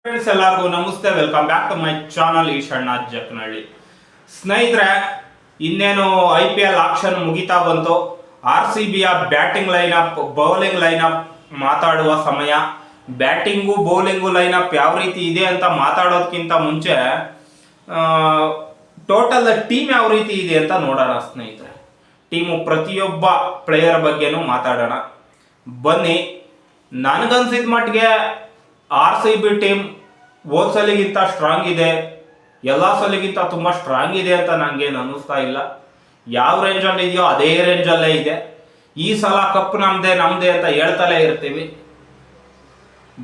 Friends ಎಲ್ಲರಿಗೂ ನಮಸ್ತೆ, welcome back to my channel Eshanna Jaknalli. ಸ್ನೇಹಿತರೆ, ಇನ್ನೇನು IPL ಆಕ್ಷನ್ ಮುಗಿತಾ ಬಂತು. RCBಯ ಬ್ಯಾಟಿಂಗ್ ಲೈನಪ್, ಬೌಲಿಂಗ್ ಲೈನಪ್ ಮಾತಾಡುವ ಸಮಯ. ಬ್ಯಾಟಿಂಗು ಬೌಲಿಂಗು ಲೈನಪ್ ಯಾವ ರೀತಿ ಇದೆ ಅಂತ ಮಾತಾಡೋದಕ್ಕಿಂತ ಮುಂಚೆ ಟೋಟಲ್ ಟೀಮ್ ಯಾವ ರೀತಿ ಇದೆ ಅಂತ ನೋಡೋಣ ಸ್ನೇಹಿತರೆ. ಟೀಮು ಪ್ರತಿಯೊಬ್ಬ ಪ್ಲೇಯರ್ ಬಗ್ಗೆನೂ ಮಾತಾಡೋಣ ಬನ್ನಿ. ನನಗನ್ಸಿದ ಮಟ್ಟಿಗೆ RCB ಟೀಮ್ ಹೋದ ಸಲಿಗಿಂತ ಸ್ಟ್ರಾಂಗ್ ಇದೆ, ಎಲ್ಲ ಸಲಿಗಿಂತ ತುಂಬ ಸ್ಟ್ರಾಂಗ್ ಇದೆ ಅಂತ ನನಗೇನು ಅನ್ನಿಸ್ತಾ ಇಲ್ಲ. ಯಾವ ರೇಂಜಲ್ಲಿ ಇದೆಯೋ ಅದೇ ರೇಂಜಲ್ಲೇ ಇದೆ. ಈ ಸಲ ಕಪ್ ನಮ್ಮದೇ ಅಂತ ಹೇಳ್ತಲೇ ಇರ್ತೀವಿ.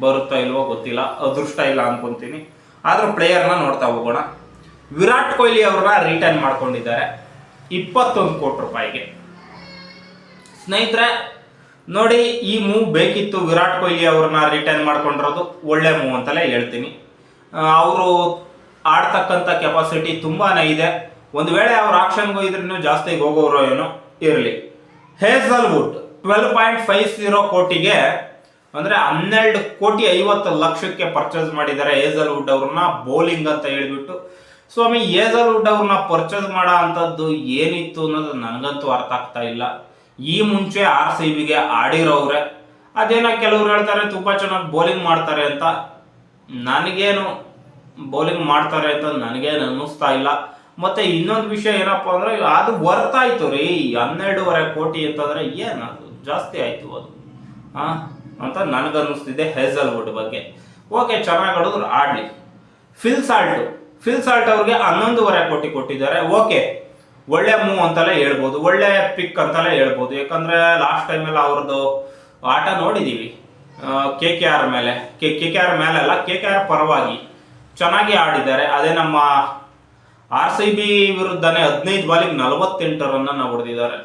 ಬರುತ್ತಾ ಇಲ್ವೋ ಗೊತ್ತಿಲ್ಲ, ಅದೃಷ್ಟ ಇಲ್ಲ ಅನ್ಕೊಂತೀನಿ. ಆದರೂ ಪ್ಲೇಯರ್ನ ನೋಡ್ತಾ ಹೋಗೋಣ. ವಿರಾಟ್ ಕೊಹ್ಲಿ ಅವ್ರನ್ನ ರಿಟರ್ನ್ ಮಾಡ್ಕೊಂಡಿದ್ದಾರೆ 21 ಕೋಟಿ ರೂಪಾಯಿಗೆ. ಸ್ನೇಹಿತರೆ ನೋಡಿ, ಈ ಮೂವ್ ಬೇಕಿತ್ತು. ವಿರಾಟ್ ಕೊಹ್ಲಿ ಅವ್ರನ್ನ ರಿಟರ್ನ್ ಮಾಡ್ಕೊಂಡಿರೋದು ಒಳ್ಳೆ ಮೂವ್ ಅಂತಲೇ ಹೇಳ್ತೀನಿ. ಅವರು ಆಡ್ತಕ್ಕಂಥ ಕೆಪಾಸಿಟಿ ತುಂಬಾ ಇದೆ. ಒಂದು ವೇಳೆ ಅವ್ರ ಆಕ್ಷನ್ಗೆ ಹೋಗಿದ್ರೂ ಜಾಸ್ತಿ ಹೋಗೋರು ಏನೋ ಇರಲಿ. ಹೇಸಲ್ವುಡ್ 12.50 ಕೋಟಿಗೆ ಅಂದರೆ 12 ಕೋಟಿ 50 ಲಕ್ಷಕ್ಕೆ ಪರ್ಚೇಸ್ ಮಾಡಿದ್ದಾರೆ ಹೇಸಲ್ವುಡ್ ಅವ್ರನ್ನ, ಬೌಲಿಂಗ್ ಅಂತ ಹೇಳ್ಬಿಟ್ಟು. ಸ್ವಾಮಿ, ಹೇಸಲ್ವುಡ್ ಅವ್ರನ್ನ ಪರ್ಚೇಸ್ ಮಾಡೋ ಅಂಥದ್ದು ಏನಿತ್ತು ಅನ್ನೋದು ನನಗಂತೂ ಅರ್ಥ ಆಗ್ತಾ ಇಲ್ಲ. ಈ ಮುಂಚೆ RCBಗೆ ಆಡಿರೋವ್ರೆ. ಅದೇನೋ ಕೆಲವ್ರು ಹೇಳ್ತಾರೆ ತುಂಬ ಚೆನ್ನಾಗಿ ಬೌಲಿಂಗ್ ಮಾಡ್ತಾರೆ ಅಂತ. ನನಗೇನು ಬೌಲಿಂಗ್ ಮಾಡ್ತಾರೆ ಅಂತ ನನಗೇನು ಅನ್ನಿಸ್ತಾ ಇಲ್ಲ. ಮತ್ತು ಇನ್ನೊಂದು ವಿಷಯ ಏನಪ್ಪ ಅಂದರೆ, ಅದು ವರ್ತ್ ಆಯಿತು ರೀ. 12.5 ಕೋಟಿ ಅಂತಂದರೆ ಏನದು ಜಾಸ್ತಿ ಆಯಿತು ಅದು ಅಂತ ನನಗನ್ನಿಸ್ತಿದೆ ಹೇಸಲ್ವುಡ್ ಬಗ್ಗೆ. ಓಕೆ, ಚೆನ್ನಾಗಿ ಆಡಿದ್ರು, ಆಡಲಿ. ಫಿಲ್ ಸಾಲ್ಟ್ ಅವ್ರಿಗೆ 11.5 ಕೋಟಿ ಕೊಟ್ಟಿದ್ದಾರೆ. ಓಕೆ, ಒಳ್ಳೆ ಮೂವ್ ಅಂತಲೇ ಹೇಳ್ಬೋದು, ಒಳ್ಳೆ ಪಿಕ್ ಅಂತಲೇ ಹೇಳ್ಬೋದು. ಯಾಕಂದರೆ ಲಾಸ್ಟ್ ಟೈಮೆಲ್ಲ ಅವ್ರದ್ದು ಆಟ ನೋಡಿದ್ದೀವಿ. KKR ಮೇಲೆ ಅಲ್ಲ, KKR ಪರವಾಗಿ ಚೆನ್ನಾಗಿ ಆಡಿದ್ದಾರೆ. ಅದೇ ನಮ್ಮ RCB ವಿರುದ್ಧನೇ 15 ಬಾಲಿಗೆ 48 ರನ್ನನ್ನು ಹೊಡೆದಿದ್ದಾರೆ.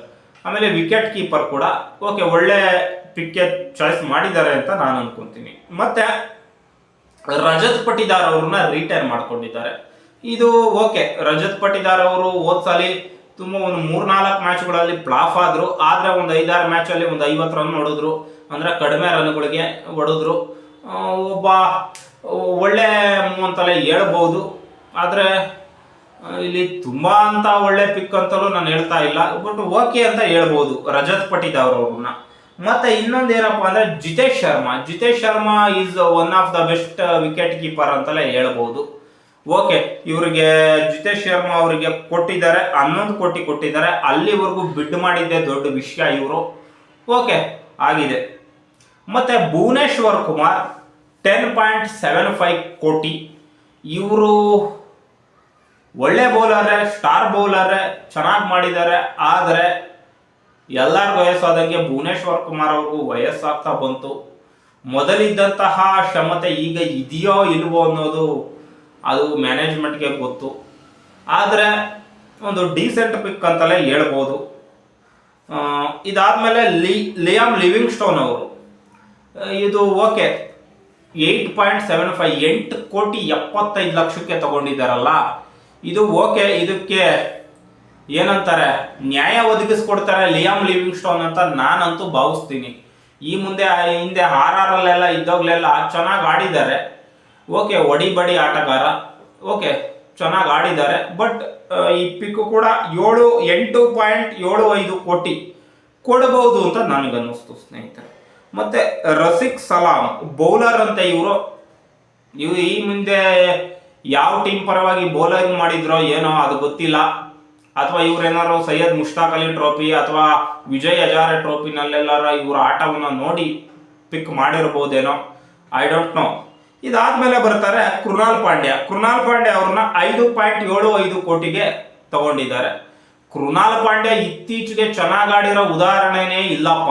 ಆಮೇಲೆ ವಿಕೆಟ್ ಕೀಪರ್ ಕೂಡ ಓಕೆ, ಒಳ್ಳೆ ಪಿಕ್ಕೆ ಚಾಯ್ಸ್ ಮಾಡಿದ್ದಾರೆ ಅಂತ ನಾನು ಅನ್ಕೊಂತೀನಿ. ಮತ್ತೆ ರಜತ್ ಪಟಿದಾರ್ ಅವ್ರನ್ನ ರಿಟೈರ್ ಮಾಡ್ಕೊಂಡಿದ್ದಾರೆ. ಇದು ಓಕೆ. ರಜತ್ ಪಟಿದಾರ್ ಅವರು ಹೋದ್ಸಲಿ ತುಂಬ ಒಂದು 3-4 ಮ್ಯಾಚ್ಗಳಲ್ಲಿ ಫ್ಲಾಪ್ ಆದರು. ಆದರೆ ಒಂದು 5-6 ಮ್ಯಾಚಲ್ಲಿ ಒಂದು 50 ರನ್ ಹೊಡೆದ್ರು, ಅಂದರೆ ಕಡಿಮೆ ರನ್ಗಳಿಗೆ ಹೊಡೆದ್ರು. ಒಬ್ಬ ಒಳ್ಳೆ ಮೂವ್ ಅಂತಲೇ ಹೇಳ್ಬೋದು. ಆದರೆ ಇಲ್ಲಿ ತುಂಬ ಅಂತ ಒಳ್ಳೆ ಪಿಕ್ ಅಂತಲೂ ನಾನು ಹೇಳ್ತಾ ಇಲ್ಲ, ಬಟ್ ಓಕೆ ಅಂತ ಹೇಳ್ಬೋದು ರಜತ್ ಪಟಿದಾರ್ ಅವ್ರನ್ನ. ಮತ್ತು ಇನ್ನೊಂದು ಏನಪ್ಪ ಅಂದರೆ Jitesh Sharma is one of the best wicket keeper ಅಂತಲೇ ಹೇಳ್ಬೋದು. ಓಕೆ, ಇವರಿಗೆ ಜಿತೇಶ್ ಶರ್ಮಾ ಅವರಿಗೆ ಕೊಟ್ಟಿದ್ದಾರೆ 11 ಕೋಟಿ ಕೊಟ್ಟಿದ್ದಾರೆ. ಅಲ್ಲಿವರೆಗೂ ಬಿಡ್ ಮಾಡಿದ್ದೆ ದೊಡ್ಡ ವಿಷಯ ಇವರು. ಓಕೆ, ಆಗಿದೆ. ಮತ್ತು ಭುವನೇಶ್ವರ್ ಕುಮಾರ್ 10.75 ಕೋಟಿ. ಇವರು ಒಳ್ಳೆ ಬೌಲರೇ, ಸ್ಟಾರ್ ಬೌಲರೇ, ಚೆನ್ನಾಗಿ ಮಾಡಿದ್ದಾರೆ. ಆದರೆ ಎಲ್ಲರಿಗೂ ವಯಸ್ಸಾದಂಗೆ ಭುವನೇಶ್ವರ್ ಕುಮಾರ್ ಅವ್ರಿಗೂ ವಯಸ್ಸಾಗ್ತಾ ಬಂತು. ಮೊದಲಿದ್ದಂತಹ ಕ್ಷಮತೆ ಈಗ ಇದೆಯೋ ಇಲ್ವೋ ಅನ್ನೋದು ಅದು ಮ್ಯಾನೇಜ್ಮೆಂಟ್ಗೆ ಗೊತ್ತು. ಆದರೆ ಒಂದು ಡೀಸೆಂಟ್ ಪಿಕ್ ಅಂತಲೇ ಹೇಳ್ಬೋದು. ಇದಾದಮೇಲೆ ಲಿಯಾಮ್ ಲಿವಿಂಗ್ಸ್ಟೋನ್ ಅವರು, ಇದು ಓಕೆ 8.75 8 ಕೋಟಿ 75 ಲಕ್ಷಕ್ಕೆ ತಗೊಂಡಿದ್ದಾರಲ್ಲ, ಇದು ಓಕೆ. ಇದಕ್ಕೆ ಏನಂತಾರೆ, ನ್ಯಾಯ ಒದಗಿಸ್ಕೊಡ್ತಾರೆ ಲಿಯಾಮ್ ಲಿವಿಂಗ್ಸ್ಟೋನ್ ಅಂತ ನಾನಂತೂ ಭಾವಿಸ್ತೀನಿ. ಈ ಹಿಂದೆ RRಲ್ಲೆಲ್ಲ ಇದ್ದಾಗಲೆಲ್ಲ ಚೆನ್ನಾಗಿ ಆಡಿದ್ದಾರೆ. ಓಕೆ, ಒಡಿಬಡಿ ಆಟಗಾರ, ಓಕೆ ಚೆನ್ನಾಗಿ ಆಡಿದ್ದಾರೆ. ಬಟ್ ಈ ಪಿಕ್ಕು ಕೂಡ 8.75 ಕೋಟಿ ಕೊಡಬಹುದು ಅಂತ ನನಗನ್ನಿಸ್ತು ಸ್ನೇಹಿತರೆ. ಮತ್ತು ರಸಿಕ್ ಸಲಾಮ್ ಬೌಲರ್ ಅಂತ ಇವರು ಈ ಮುಂದೆ ಯಾವ ಟೀಮ್ ಪರವಾಗಿ ಬೌಲಿಂಗ್ ಮಾಡಿದ್ರೋ ಏನೋ ಅದು ಗೊತ್ತಿಲ್ಲ. ಅಥವಾ ಇವರೇನಾರು ಸೈಯದ್ ಮುಷ್ತಾಕ್ ಅಲಿ ಟ್ರೋಫಿ ಅಥವಾ ವಿಜಯ್ ಹಜಾರೆ ಟ್ರೋಫಿನಲ್ಲೆಲ್ಲಾರ ಇವರ ಆಟವನ್ನು ನೋಡಿ ಪಿಕ್ ಮಾಡಿರ್ಬೋದೇನೋ, ಐ ಡೋಂಟ್ ನೋ. ಇದಾದ್ಮೇಲೆ ಬರ್ತಾರೆ ಕೃಣಾಲ್ ಪಾಂಡ್ಯ ಅವ್ರನ್ನ 5.75 ಕೋಟಿಗೆ ತಗೊಂಡಿದ್ದಾರೆ. ಕೃಣಾಲ್ ಪಾಂಡ್ಯ ಇತ್ತೀಚೆಗೆ ಚೆನ್ನಾಗಿ ಆಡಿರೋ ಉದಾಹರಣೆನೇ ಇಲ್ಲಪ್ಪ.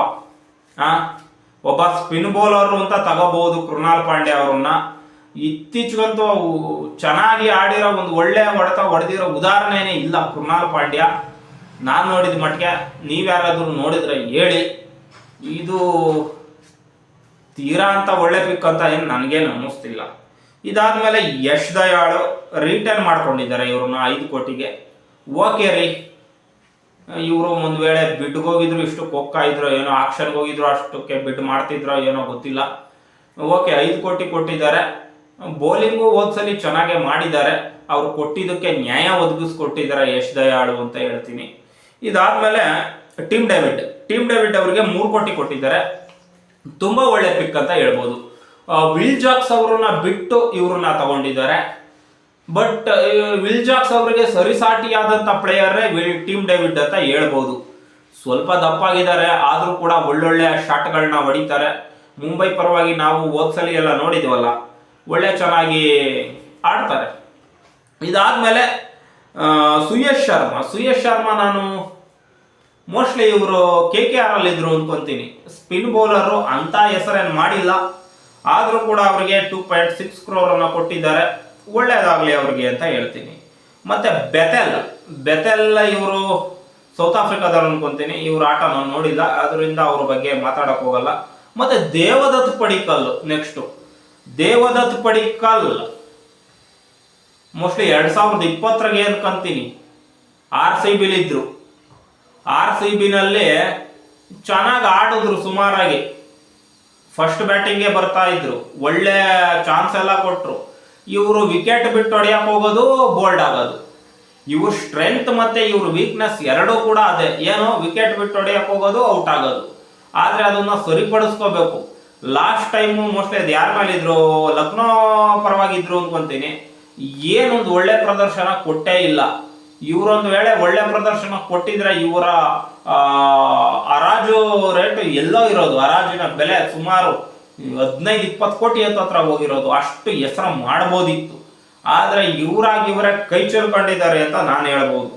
ಒಬ್ಬ ಸ್ಪಿನ್ ಬೌಲರ್ ಅಂತ ತಗೋಬಹುದು ಕೃಣಾಲ್ ಪಾಂಡ್ಯ ಅವ್ರನ್ನ. ಇತ್ತೀಚೆಗಂತೂ ಚೆನ್ನಾಗಿ ಆಡಿರೋ ಒಂದು ಒಳ್ಳೆ ಹೊಡೆದಿರೋ ಉದಾಹರಣೆನೇ ಇಲ್ಲ ಕೃಣಾಲ್ ಪಾಂಡ್ಯ. ನಾನು ನೋಡಿದ ಮಟ್ಟಿಗೆ, ನೀವ್ಯಾರಾದ್ರೂ ನೋಡಿದ್ರೆ ಹೇಳಿ. ಇದು ತೀರಾ ಅಂತ ಒಳ್ಳೆ ಪಿಕ್ ಅಂತ ಏನು ನನಗೇನು ಅನ್ನಿಸ್ತಿಲ್ಲ. ಇದಾದ್ಮೇಲೆ ಯಶ್ ದಯಾಳ್ ರಿಟರ್ನ್ ಮಾಡ್ಕೊಂಡಿದ್ದಾರೆ ಇವ್ರನ್ನ 5 ಕೋಟಿಗೆ. ಓಕೆ ರೀ, ಇವರು ಒಂದು ವೇಳೆ ಬಿಡ್ಗೆ ಹೋಗಿದ್ರು ಇಷ್ಟಕ್ಕೆ ಹೋಗ್ತಾ ಏನೋ, ಆಕ್ಷನ್ಗೆ ಹೋಗಿದ್ರು ಅಷ್ಟಕ್ಕೆ ಬಿಡ್ ಮಾಡ್ತಿದ್ರೋ ಏನೋ ಗೊತ್ತಿಲ್ಲ. ಓಕೆ, 5 ಕೋಟಿ ಕೊಟ್ಟಿದ್ದಾರೆ. ಬೌಲಿಂಗು ಹೋದ್ಸಲಿ ಚೆನ್ನಾಗೇ ಮಾಡಿದ್ದಾರೆ. ಅವ್ರು ಕೊಟ್ಟಿದ್ದಕ್ಕೆ ನ್ಯಾಯ ಒದಗಿಸ್ಕೊಟ್ಟಿದ್ದಾರೆ ಯಶ್ ದಯಾಳು ಅಂತ ಹೇಳ್ತೀನಿ. ಇದಾದ್ಮೇಲೆ ಟಿಮ್ ಡೇವಿಡ್ ಅವರಿಗೆ 3 ಕೋಟಿ ಕೊಟ್ಟಿದ್ದಾರೆ. ತುಂಬಾ ಒಳ್ಳೆ ಪಿಕ್ ಅಂತ ಹೇಳ್ಬೋದು. ವಿಲ್ ಜಾಕ್ಸ್ ಅವರನ್ನ ಬಿಟ್ಟು ಇವ್ರನ್ನ ತಗೊಂಡಿದ್ದಾರೆ. ಬಟ್ ವಿಲ್ ಜಾಕ್ಸ್ ಅವರಿಗೆ ಸರಿಸಾಟಿಯಾದಂಥ ಪ್ಲೇಯರೇ ಟಿಮ್ ಡೇವಿಡ್ ಅಂತ ಹೇಳ್ಬೋದು. ಸ್ವಲ್ಪ ದಪ್ಪಾಗಿದ್ದಾರೆ, ಆದರೂ ಕೂಡ ಒಳ್ಳೊಳ್ಳೆ ಶಾಟ್ಗಳನ್ನ ಹೊಡಿತಾರೆ. ಮುಂಬೈ ಪರವಾಗಿ ನಾವು ಹೋದ್ಸಲಿ ಎಲ್ಲ ನೋಡಿದ್ವಲ್ಲ, ಒಳ್ಳೆ ಚೆನ್ನಾಗಿ ಆಡ್ತಾರೆ. ಇದಾದ್ಮೇಲೆ ಸುಯೇಶ್ ಶರ್ಮಾ ನಾನು ಮೋಸ್ಟ್ಲಿ ಇವರು KKR ಅಲ್ಲಿ ಇದ್ರು ಅನ್ಕೊಂತೀನಿ. ಸ್ಪಿನ್ ಬೌಲರು ಅಂತ ಹೆಸರೇನು ಮಾಡಿಲ್ಲ, ಆದರೂ ಕೂಡ ಅವರಿಗೆ 2.6 crore ಕೊಟ್ಟಿದ್ದಾರೆ. ಒಳ್ಳೇದಾಗಲಿ ಅವ್ರಿಗೆ ಅಂತ ಹೇಳ್ತೀನಿ. ಮತ್ತೆ ಬೆತೆಲ್ ಇವರು ಸೌತ್ ಆಫ್ರಿಕಾದವ್ರು ಅನ್ಕೊಂತೀನಿ. ಇವ್ರ ಆಟ ನಾನು ನೋಡಿಲ್ಲ, ಅದರಿಂದ ಅವ್ರ ಬಗ್ಗೆ ಮಾತಾಡಕ್ ಹೋಗಲ್ಲ. ಮತ್ತೆ ದೇವದತ್ ಪಡಿಕ್ಕಲ್ ಮೋಸ್ಟ್ಲಿ 2020 ಅನ್ಕೊಂತೀನಿ RCB ಇದ್ರು. RCB ನಲ್ಲಿ ಚೆನ್ನಾಗಿ ಆಡಿದ್ರು, ಸುಮಾರಾಗಿ ಫಸ್ಟ್ ಬ್ಯಾಟಿಂಗ್ಗೆ ಬರ್ತಾ ಇದ್ರು, ಒಳ್ಳೆ ಚಾನ್ಸ್ ಎಲ್ಲ ಕೊಟ್ರು. ಇವರು ವಿಕೆಟ್ ಬಿಟ್ಟು ಹೊಡೆಯಕ್ಕೆ ಹೋಗೋದು, ಬೋಲ್ಡ್ ಆಗೋದು. ಇವ್ರ ಸ್ಟ್ರೆಂತ್ ಮತ್ತೆ ಇವ್ರ ವೀಕ್ನೆಸ್ ಎರಡೂ ಕೂಡ ಅದೇ, ಏನೋ ವಿಕೆಟ್ ಬಿಟ್ಟು ಹೊಡೆಯಕ್ಕೆ ಹೋಗೋದು, ಔಟ್ ಆಗೋದು. ಆದ್ರೆ ಅದನ್ನ ಸರಿಪಡಿಸ್ಕೋಬೇಕು. ಲಾಸ್ಟ್ ಟೈಮು ಮೋಸ್ಟ್ಲಿ ಅದು ಯಾರ ಮೇಲೆ ಇದ್ರು, ಲಕ್ನೋ ಪರವಾಗಿದ್ರು ಅನ್ಕೊಂತೀನಿ, ಏನೊಂದು ಒಳ್ಳೆ ಪ್ರದರ್ಶನ ಕೊಟ್ಟೇ ಇಲ್ಲ. ಇವರೊಂದು ವೇಳೆ ಒಳ್ಳೆ ಪ್ರದರ್ಶನ ಕೊಟ್ಟಿದ್ರೆ ಇವರ ಹರಾಜು ರೇಟ್ ಎಲ್ಲೋ ಇರೋದು, ಹರಾಜಿನ ಬೆಲೆ ಸುಮಾರು 15-20 ಕೋಟಿ ಹತ್ರ ಹೋಗಿರೋದು, ಅಷ್ಟು ಹೆಸರು ಮಾಡ್ಬೋದಿತ್ತು. ಆದ್ರೆ ಇವರೇ ಕೈ ಚೆಲ್ಕೊಂಡಿದ್ದಾರೆ ಅಂತ ನಾನು ಹೇಳ್ಬೋದು.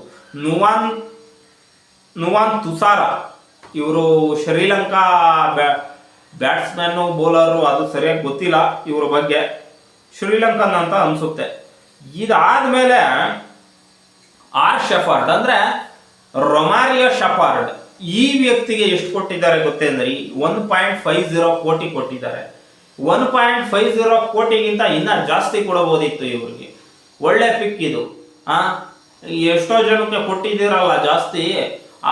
ನುವಾನ್ ತುಸಾರ ಇವರು ಶ್ರೀಲಂಕಾ ಬ್ಯಾಟ್ಸ್ಮನ್ ಬೌಲರು, ಅದು ಸರಿಯಾಗಿ ಗೊತ್ತಿಲ್ಲ ಇವ್ರ ಬಗ್ಗೆ, ಶ್ರೀಲಂಕನ್ ಅಂತ ಅನ್ಸುತ್ತೆ. ಇದಾದ್ಮೇಲೆ ಶೆಫರ್ಡ್ ಅಂದ್ರೆ ರೊಮಾರಿಯೋ ಶೆಫರ್ಡ್, ಈ ವ್ಯಕ್ತಿಗೆ ಎಷ್ಟು ಕೊಟ್ಟಿದ್ದಾರೆ ಗೊತ್ತೇಂದ್ರಿ? 1.50 ಕೋಟಿ ಕೊಟ್ಟಿದ್ದಾರೆ. 1.50 ಕೋಟಿಗಿಂತ ಇನ್ನ ಜಾಸ್ತಿ ಕೊಡಬಹುದಿತ್ತು ಇವ್ರಿಗೆ. ಒಳ್ಳೆ ಪಿಕ್ ಇದು. ಎಷ್ಟೋ ಜನಕ್ಕೆ ಕೊಟ್ಟಿದ್ದೀರಲ್ಲ ಜಾಸ್ತಿ,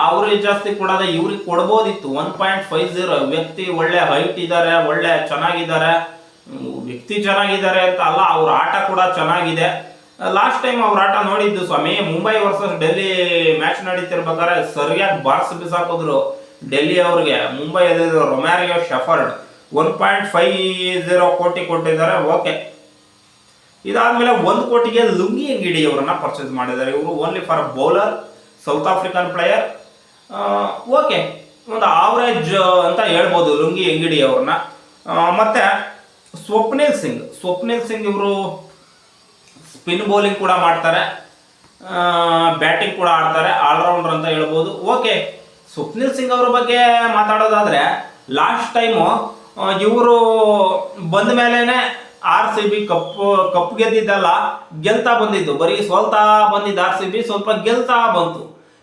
ಅವ್ರಿಗೆ ಜಾಸ್ತಿ ಕೊಡೋದೇ ಇವ್ರಿಗೆ ಕೊಡ್ಬೋದಿತ್ತು. 1.50 ವ್ಯಕ್ತಿ ಒಳ್ಳೆ ಹೈಟ್ ಇದ್ದಾರೆ, ಒಳ್ಳೆ ಚೆನ್ನಾಗಿದ್ದಾರೆ. ವ್ಯಕ್ತಿ ಚೆನ್ನಾಗಿದ್ದಾರೆ ಅಂತ ಅಲ್ಲ, ಅವ್ರ ಆಟ ಕೂಡ ಚೆನ್ನಾಗಿದೆ. ಲಾಸ್ಟ್ ಟೈಮ್ ಅವ್ರ ಆಟ ನೋಡಿದ್ದು ಸ್ವಾಮಿ, ಮುಂಬೈ ವರ್ಸಸ್ ಡೆಲ್ಲಿ ಮ್ಯಾಚ್ ನಡೀತಿರ್ಬೇಕಾದ್ರೆ ಸರಿಯಾಗಿ ಬಾರ್ಸ್ ಬಿಸಾಕಿದ್ರು ಡೆಲ್ಲಿ ಅವ್ರಿಗೆ. ಮುಂಬೈ ರೊಮ್ಯಾರಿಯೋ ಶೆಫರ್ಡ್ 1.50 ಕೋಟಿ ಕೊಟ್ಟಿದ್ದಾರೆ. ಓಕೆ. ಇದಾದ್ಮೇಲೆ 1 ಕೋಟಿಗೆ ಲುಂಗಿ ಎಂಗಿಡಿ ಅವರನ್ನ ಪರ್ಚೇಸ್ ಮಾಡಿದ್ದಾರೆ. ಇವರು only for bowler, south African player. Okay, ಒಂದು ಆವರೇಜ್ ಅಂತ ಹೇಳ್ಬೋದು ಲುಂಗಿ ಎಂಗಿಡಿ ಅವ್ರನ್ನ. ಮತ್ತೆ ಸ್ವಪ್ನಿಲ್ ಸಿಂಗ್ ಇವರು ಸ್ಪಿನ್ ಬೌಲಿಂಗ್ ಕೂಡ ಮಾಡ್ತಾರೆ, ಬ್ಯಾಟಿಂಗ್ ಕೂಡ ಆಡ್ತಾರೆ, ಆಲ್ರೌಂಡರ್ ಅಂತ ಹೇಳ್ಬೋದು. ಓಕೆ, ಸ್ವಪ್ನಿಲ್ ಸಿಂಗ್ ಅವರ ಬಗ್ಗೆ ಮಾತಾಡೋದಾದ್ರೆ, ಲಾಸ್ಟ್ ಟೈಮು ಇವರು ಬಂದ ಮೇಲೇನೆ RCB ಕಪ್ ಗೆದ್ದಿದ್ದಲ್ಲ, ಗೆಲ್ತಾ ಬಂದಿದ್ದು. ಬರೀ ಸೋಲ್ತಾ ಬಂದಿದ್ದು RCB, ಸ್ವಲ್ಪ ಗೆಲ್ತಾ ಬಂತು.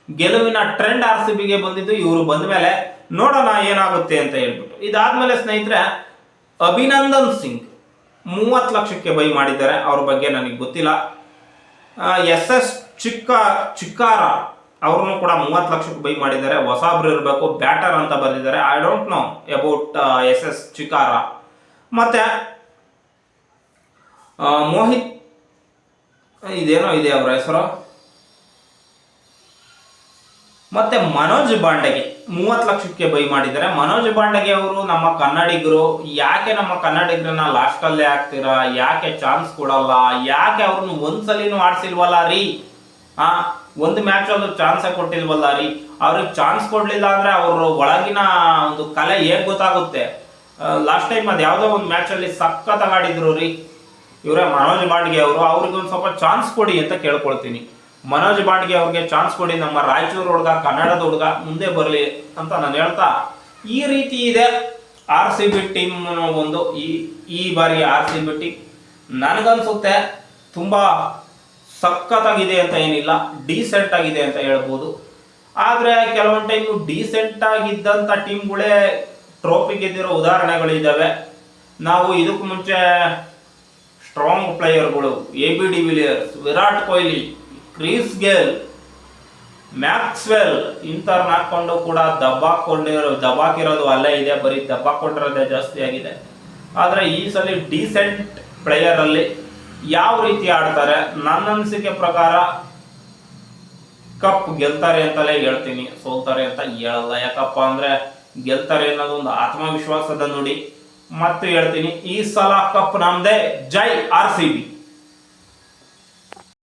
ಗೆಲುವಿನ ಟ್ರೆಂಡ್ RCBಗೆ ಬಂದಿದ್ದು ಇವರು ಬಂದ ಮೇಲೆ. ನೋಡೋಣ ಏನಾಗುತ್ತೆ ಅಂತ ಹೇಳ್ಬಿಟ್ಟು. ಇದಾದ್ಮೇಲೆ ಸ್ನೇಹಿತರೆ, ಅಭಿನಂದನ್ ಸಿಂಗ್ 30 ಲಕ್ಷಕ್ಕೆ ಬೈ ಮಾಡಿದ್ದಾರೆ. ಅವ್ರ ಬಗ್ಗೆ ನನಗೆ ಗೊತ್ತಿಲ್ಲ. SS ಚಿಕ್ಕಾರ ಅವ್ರನ್ನು ಕೂಡ 30 ಲಕ್ಷಕ್ಕೆ ಬೈ ಮಾಡಿದ್ದಾರೆ. ಹೊಸಬ್ರು ಇರಬೇಕು, ಬ್ಯಾಟರ್ ಅಂತ ಬರೆದಿದ್ದಾರೆ. I don't know about SS Chikkara. ಮತ್ತೆ ಮೋಹಿತ್, ಇದೇನೋ ಇದೆ ಅವರ ಹೆಸರು. ಮತ್ತೆ ಮನೋಜ್ ಬಾಂಡಗೆ 30 ಲಕ್ಷಕ್ಕೆ ಬೈ ಮಾಡಿದ್ದಾರೆ. ಮನೋಜ್ ಬಾಂಡಗೆ ಅವರು ನಮ್ಮ ಕನ್ನಡಿಗರು. ಯಾಕೆ ನಮ್ಮ ಕನ್ನಡಿಗರನ್ನ ಲಾಸ್ಟ್ ಅಲ್ಲೇ ಹಾಕ್ತೀರಾ? ಯಾಕೆ ಚಾನ್ಸ್ ಕೊಡಲ್ಲ? ಯಾಕೆ ಅವ್ರನ್ನ ಒಂದ್ಸಲಿನೂ ಆಡ್ಸಿಲ್ವಲ್ಲ ರೀ? ಒಂದು ಮ್ಯಾಚ್ ಅಲ್ಲೂ ಚಾನ್ಸೇ ಕೊಟ್ಟಿಲ್ವಲ್ಲ ರೀ? ಅವ್ರಿಗೆ ಚಾನ್ಸ್ ಕೊಡ್ಲಿಲ್ಲ ಅಂದ್ರೆ ಅವ್ರ ಒಳಗಿನ ಒಂದು ಕಲೆ ಹೇಗ್ ಗೊತ್ತಾಗುತ್ತೆ? ಲಾಸ್ಟ್ ಟೈಮ್ ಅದು ಯಾವುದೋ ಒಂದು ಮ್ಯಾಚ್ ಅಲ್ಲಿ ಸಖತ್ತಾಗಿ ಆಡಿದ್ರು ರೀ ಇವರೇ ಮನೋಜ್ ಬಾಂಡ್ಗೆ ಅವರು. ಅವ್ರಿಗೆ ಒಂದು ಸ್ವಲ್ಪ ಚಾನ್ಸ್ ಕೊಡಿ ಅಂತ ಕೇಳ್ಕೊಳ್ತೀನಿ. ಮನೋಜ್ ಬಾಂಡ್ಗೆ ಅವ್ರಿಗೆ ಚಾನ್ಸ್ ಕೊಡಿ, ನಮ್ಮ ರಾಯಚೂರು ಹುಡುಗ, ಕನ್ನಡದ ಹುಡುಗ ಮುಂದೆ ಬರಲಿ ಅಂತ ನಾನು ಹೇಳ್ತಾ, ಈ ರೀತಿ ಇದೆ RCB ಟೀಮ್. ಒಂದು ಈ ಬಾರಿ RCB ಟೀಮ್ ನನಗನ್ಸುತ್ತೆ ತುಂಬಾ ಸಖತ್ತಾಗಿದೆ ಅಂತ ಏನಿಲ್ಲ, ಡೀಸೆಂಟ್ ಆಗಿದೆ ಅಂತ ಹೇಳ್ಬೋದು. ಆದ್ರೆ ಕೆಲವೊಂದು ಟೈಮು ಡೀಸೆಂಟ್ ಆಗಿದ್ದಂಥ ಟೀಮ್ಗಳೇ ಟ್ರೋಫಿ ಗೆದ್ದಿರೋ ಉದಾಹರಣೆಗಳಿದ್ದಾವೆ. ನಾವು ಇದಕ್ಕೂ ಮುಂಚೆ ಸ್ಟ್ರಾಂಗ್ ಪ್ಲೇಯರ್ಗಳು AB de Villiers, Virat Kohli, Chris Gayle, Maxwell ಇಂಥವ್ರನ್ನ ಹಾಕೊಂಡು ಕೂಡ ದಬ್ಬಾಕಿರೋದು ಅಲ್ಲೇ ಇದೆ. ಬರೀ ದಬ್ಬಾಕೊಂಡಿರೋದೇ ಜಾಸ್ತಿ ಆಗಿದೆ. ಆದರೆ ಈ ಸಲ ಡೀಸೆಂಟ್ ಪ್ಲೇಯರಲ್ಲಿ ಯಾವ ರೀತಿ ಆಡ್ತಾರೆ, ನನ್ನ ಅನಿಸಿಕೆ ಪ್ರಕಾರ ಕಪ್ ಗೆಲ್ತಾರೆ ಅಂತಲೇ ಹೇಳ್ತೀನಿ, ಸೋಲ್ತಾರೆ ಅಂತ ಹೇಳಲ್ಲ. ಯಾಕಪ್ಪ ಅಂದ್ರೆ ಗೆಲ್ತಾರೆ ಅನ್ನೋದು ಒಂದು ಆತ್ಮವಿಶ್ವಾಸದ ನುಡಿ. ಮತ್ತು ಹೇಳ್ತೀನಿ, ಈ ಸಲ ಕಪ್ ನಮ್ದೇ. ಜೈ RCB.